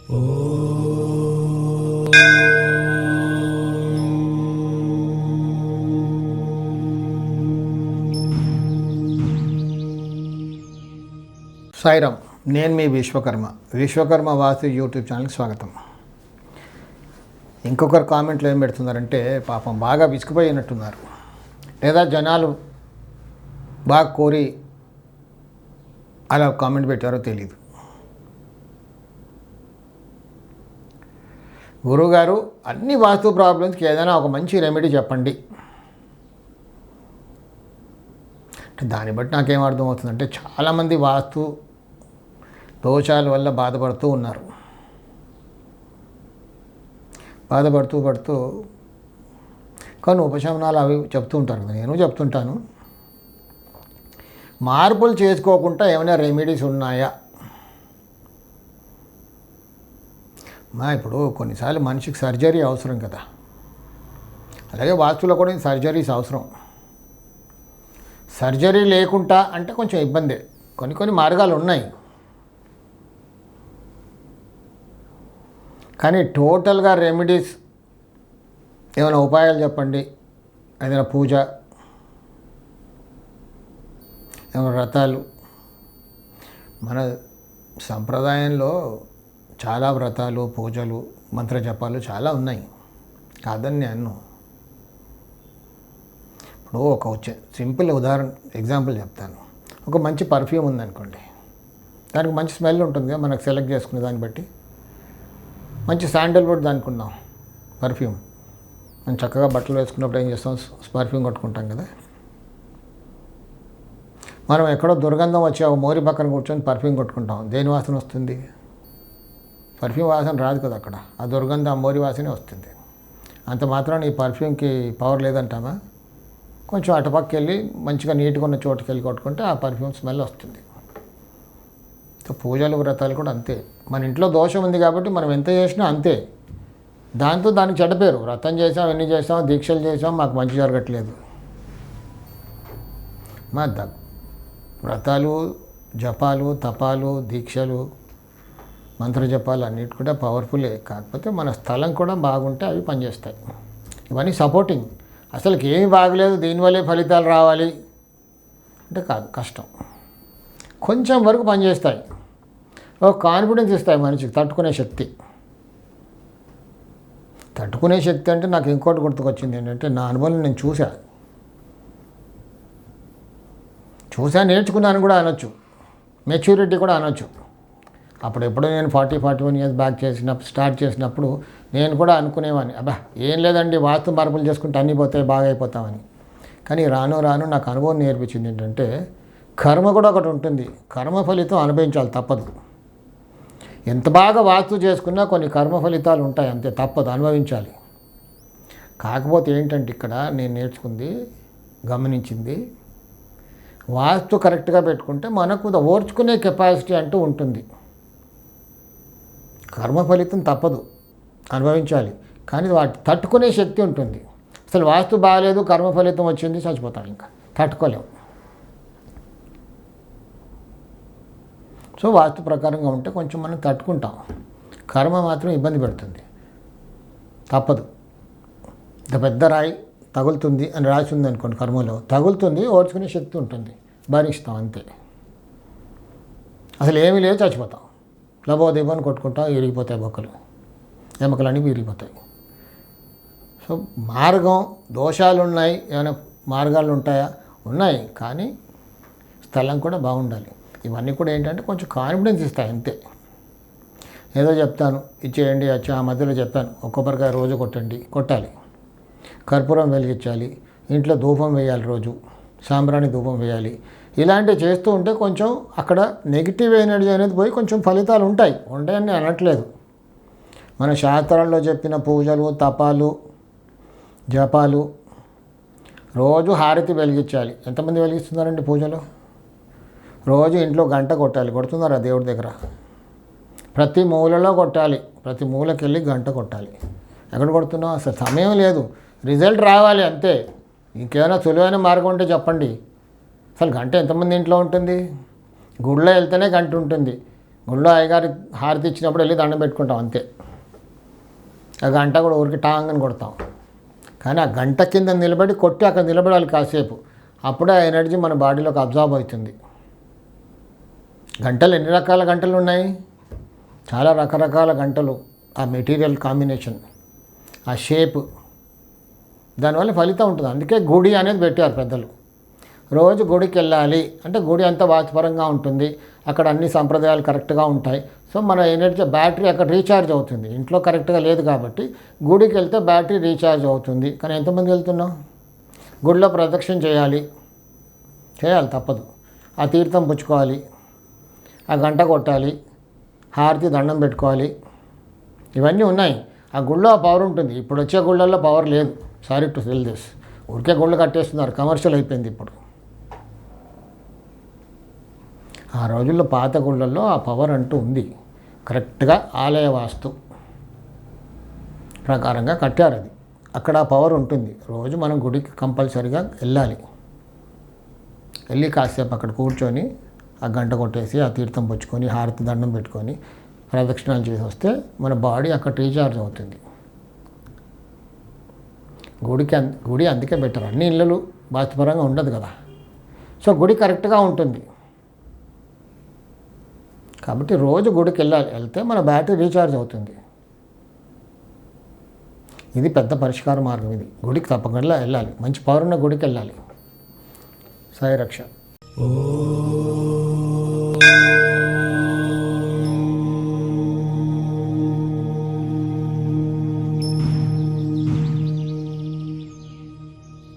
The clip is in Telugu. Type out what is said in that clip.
సాయిరామ్, నేను మీ విశ్వకర్మ వాస్తు యూట్యూబ్ ఛానల్కి స్వాగతం. ఇంకొకరు కామెంట్లు ఏం పెడుతున్నారంటే పాపం బాగా విసుకుపోయినట్టున్నారు, లేదా జనాలు బాగా కోరి అలా కామెంట్ పెట్టారో తెలియదు. గురువుగారు, అన్ని వాస్తు ప్రాబ్లమ్స్కి ఏదైనా ఒక మంచి రెమెడీ చెప్పండి. దాన్ని బట్టి నాకేం అర్థమవుతుందంటే చాలామంది వాస్తు దోషాల వల్ల బాధపడుతూ ఉన్నారు. బాధపడుతూ కొన్ని ఉపశమనాలు అవి చెప్తూ ఉంటారు కదా, నేను చెప్తుంటాను. మార్పులు చేసుకోకుండా ఏమైనా రెమెడీస్ ఉన్నాయా? ఇప్పుడు కొన్నిసార్లు మనిషికి సర్జరీ అవసరం కదా, అలాగే వాస్తులో కూడా సర్జరీస్ అవసరం. సర్జరీ లేకుండా అంటే కొంచెం ఇబ్బందే. కొన్ని మార్గాలు ఉన్నాయి, కానీ టోటల్గా రెమెడీస్ ఏమైనా ఉపాయాలు చెప్పండి. ఏదైనా పూజ, ఏమైనా వ్రతాలు. మన సంప్రదాయంలో చాలా వ్రతాలు, పూజలు, మంత్ర జపాలు చాలా ఉన్నాయి, కాదని నేను. ఇప్పుడు ఒక సింపుల్ ఎగ్జాంపుల్ చెప్తాను. ఒక మంచి పర్ఫ్యూమ్ ఉందనుకోండి, దానికి మంచి స్మెల్ ఉంటుంది కదా, మనకు సెలెక్ట్ చేసుకునే దాన్ని బట్టి. మంచి శాండల్వుడ్ అనుకున్నాం పర్ఫ్యూమ్, మనం చక్కగా బట్టలు వేసుకున్నప్పుడు ఏం చేస్తాం, పర్ఫ్యూమ్ కొట్టుకుంటాం కదా. మనం ఎక్కడో దుర్గంధం వచ్చి ఒక మోరి పక్కన కూర్చొని పర్ఫ్యూమ్ కొట్టుకుంటాం, దేని వాసన వస్తుంది? పర్ఫ్యూమ్ వాసన రాదు కదా అక్కడ, ఆ దుర్గంధం ఆ మోరి వాసనే వస్తుంది. అంత మాత్రం ఈ పర్ఫ్యూమ్కి పవర్ లేదంటామా? కొంచెం అటుపక్క వెళ్ళి మంచిగా నీట్గా ఉన్న చోటుకి వెళ్ళి కొట్టుకుంటే ఆ పర్ఫ్యూమ్ స్మెల్ వస్తుంది. పూజలు, వ్రతాలు కూడా అంతే. మన ఇంట్లో దోషం ఉంది కాబట్టి మనం ఎంత చేసినా అంతే. దానికి చెడ్డ పేరు. వ్రతం చేసాం, ఎన్ని చేసాం, దీక్షలు చేసాం, మాకు మంచి జరగట్లేదు. వ్రతాలు, జపాలు, తపాలు, దీక్షలు, మంత్ర జపాలు అన్నిటి కూడా పవర్ఫుల్లే. కాకపోతే మన స్థలం కూడా బాగుంటే అవి పనిచేస్తాయి. ఇవన్నీ సపోర్టింగ్. అసలుకి ఏమీ బాగలేదు, దీనివల్లే ఫలితాలు రావాలి అంటే కాదు, కష్టం. కొంచెం వరకు పనిచేస్తాయి, ఒక కాన్ఫిడెన్స్ ఇస్తాయి మనిషికి, తట్టుకునే శక్తి. తట్టుకునే శక్తి అంటే నాకు ఇంకోటి గుర్తుకొచ్చింది ఏంటంటే, నా అనుభవం నేను చూసా, నేర్చుకున్నాను కూడా అనొచ్చు, మెచ్యూరిటీ కూడా అనొచ్చు. అప్పుడెప్పుడో నేను 40-41 ఇయర్స్ బ్యాక్ స్టార్ట్ చేసినప్పుడు నేను కూడా అనుకునేవాడిని, అబ్బా ఏం లేదండి, వాస్తు మార్పులు చేసుకుంటే అన్నీ పోతాయి, బాగా అయిపోతామని. కానీ రాను నాకు అనుభవం నేర్పించింది ఏంటంటే, కర్మ కూడా ఒకటి ఉంటుంది. కర్మ ఫలితం అనుభవించాలి, తప్పదు. ఎంత బాగా వాస్తు చేసుకున్నా కొన్ని కర్మ ఫలితాలు ఉంటాయి, అంతే, తప్పదు, అనుభవించాలి. కాకపోతే ఏంటంటే ఇక్కడ నేను నేర్చుకుంది, గమనించింది, వాస్తు కరెక్ట్గా పెట్టుకుంటే మనకు ఓర్చుకునే కెపాసిటీ అంటూ ఉంటుంది. కర్మ ఫలితం తప్పదు, అనుభవించాలి, కానీ వాటి తట్టుకునే శక్తి ఉంటుంది. అసలు వాస్తు బాగాలేదు, కర్మ ఫలితం వచ్చింది, చచ్చిపోతాం, ఇంకా తట్టుకోలేము. సో వాస్తు ప్రకారంగా ఉంటే కొంచెం మనం తట్టుకుంటాం. కర్మ మాత్రం ఇబ్బంది పెడుతుంది, తప్పదు. ఇంత పెద్ద రాయి తగులుతుంది అని రాసి ఉంది అనుకోండి, కర్మలో తగులుతుంది, ఓర్చుకునే శక్తి ఉంటుంది, భరిస్తాం, అంతే. అసలు ఏమీ లేదు, చచ్చిపోతాం, లబోదీపని కొట్టుకుంటాం, విరిగిపోతాయి బొక్కలు, ఎముకలన్నీ విరిగిపోతాయి. సో మార్గం, దోషాలు ఉన్నాయి, ఏమైనా మార్గాలు ఉంటాయా? ఉన్నాయి, కానీ స్థలం కూడా బాగుండాలి. ఇవన్నీ కూడా ఏంటంటే కొంచెం కాన్ఫిడెన్స్ ఇస్తాయి, అంతే. ఏదో చెప్తాను, ఇచ్చేయండి, ఆ మధ్యలో చెప్పాను, కొబ్బరికాయ రోజు కొట్టాలి, కర్పూరం వెలిగించాలి, ఇంట్లో ధూపం వేయాలి, రోజు సాంబ్రాణి ధూపం వేయాలి. ఇలాంటివి చేస్తూ ఉంటే కొంచెం అక్కడ నెగిటివ్ ఎనర్జీ అనేది పోయి కొంచెం ఫలితాలు ఉంటాయని అనట్లేదు. మన శాస్త్రాల్లో చెప్పిన పూజలు, తపాలు, జపాలు, రోజు హారతి వెలిగించాలి. ఎంతమంది వెలిగిస్తున్నారండి పూజలు? రోజు ఇంట్లో గంట కొడుతున్నారా దేవుడి దగ్గర? ప్రతి మూలలో కొట్టాలి, ప్రతి మూలకి వెళ్ళి గంట కొట్టాలి. ఎక్కడ కొడుతున్నావు? అసలు సమయం లేదు, రిజల్ట్ రావాలి, అంతే. ఇంకేమైనా సులువైన మార్గం ఉంటే చెప్పండి. అసలు గంట ఎంతమంది ఇంట్లో ఉంటుంది? గుడిలో వెళ్తేనే గంట ఉంటుంది, గుళ్ళో అయ్యగారి హారతి ఇచ్చినప్పుడు వెళ్ళి దండం పెట్టుకుంటాం అంతే. ఆ గంట కూడా ఊరికి టాంగని కొడతాం. కానీ ఆ గంట కింద నిలబడి కొట్టి అక్కడ నిలబడాలి కాసేపు. అప్పుడే ఆ ఎనర్జీ మన బాడీలోకి అబ్జార్బ్ అవుతుంది. గంటలు ఎన్ని రకాల గంటలు ఉన్నాయి? చాలా రకరకాల గంటలు. ఆ మెటీరియల్ కాంబినేషన్, ఆ షేప్, దానివల్ల ఫలితం ఉంటుంది. అందుకే గుడి అనేది పెట్టారు పెద్దలు. రోజు గుడికి వెళ్ళాలి అంటే గుడి అంతా వాస్తుపరంగా ఉంటుంది, అక్కడ అన్ని సంప్రదాయాలు కరెక్ట్గా ఉంటాయి. సో మన ఎనర్జీ బ్యాటరీ అక్కడ రీఛార్జ్ అవుతుంది. ఇంట్లో కరెక్ట్గా లేదు కాబట్టి గుడికి వెళ్తే బ్యాటరీ రీఛార్జ్ అవుతుంది. కానీ ఎంతమంది వెళ్తున్నాం? గుడిలో ప్రదక్షిణ చేయాలి తప్పదు. ఆ తీర్థం పుచ్చుకోవాలి, ఆ గంట కొట్టాలి, హారతి దండం పెట్టుకోవాలి, ఇవన్నీ ఉన్నాయి. ఆ గుళ్ళో ఆ పవర్ ఉంటుంది. ఇప్పుడు వచ్చే గుళ్ళల్లో పవర్ లేదు. Sorry to tell this. ఊరికే గుళ్ళు కట్టేస్తున్నారు, కమర్షియల్ అయిపోయింది ఇప్పుడు. ఆ రోజుల్లో పాత గుళ్ళల్లో ఆ పవర్ అంటూ ఉంది. కరెక్ట్గా ఆలయ వాస్తు ప్రకారంగా కట్టారు అది. అక్కడ ఆ పవర్ ఉంటుంది. రోజు మనం గుడికి కంపల్సరీగా వెళ్ళాలి. వెళ్ళి కాసేపు అక్కడ కూర్చొని ఆ గంట కొట్టేసి ఆ తీర్థం పుచ్చుకొని హారతి దండం పెట్టుకొని ప్రదక్షిణాలు చేసి వస్తే మన బాడీ అక్కడ రీఛార్జ్ అవుతుంది. గుడి అందుకే బెటర్. అన్ని ఇళ్ళు వాస్తుపరంగా ఉండదు కదా. సో గుడి కరెక్ట్గా ఉంటుంది కాబట్టి రోజు గుడికి వెళ్తే మన బ్యాటరీ రీఛార్జ్ అవుతుంది. ఇది పెద్ద పరిష్కార మార్గం. ఇది గుడికి తప్పకుండా వెళ్ళాలి. మంచి పవర్ ఉన్న గుడికి వెళ్ళాలి. సాయి రక్ష.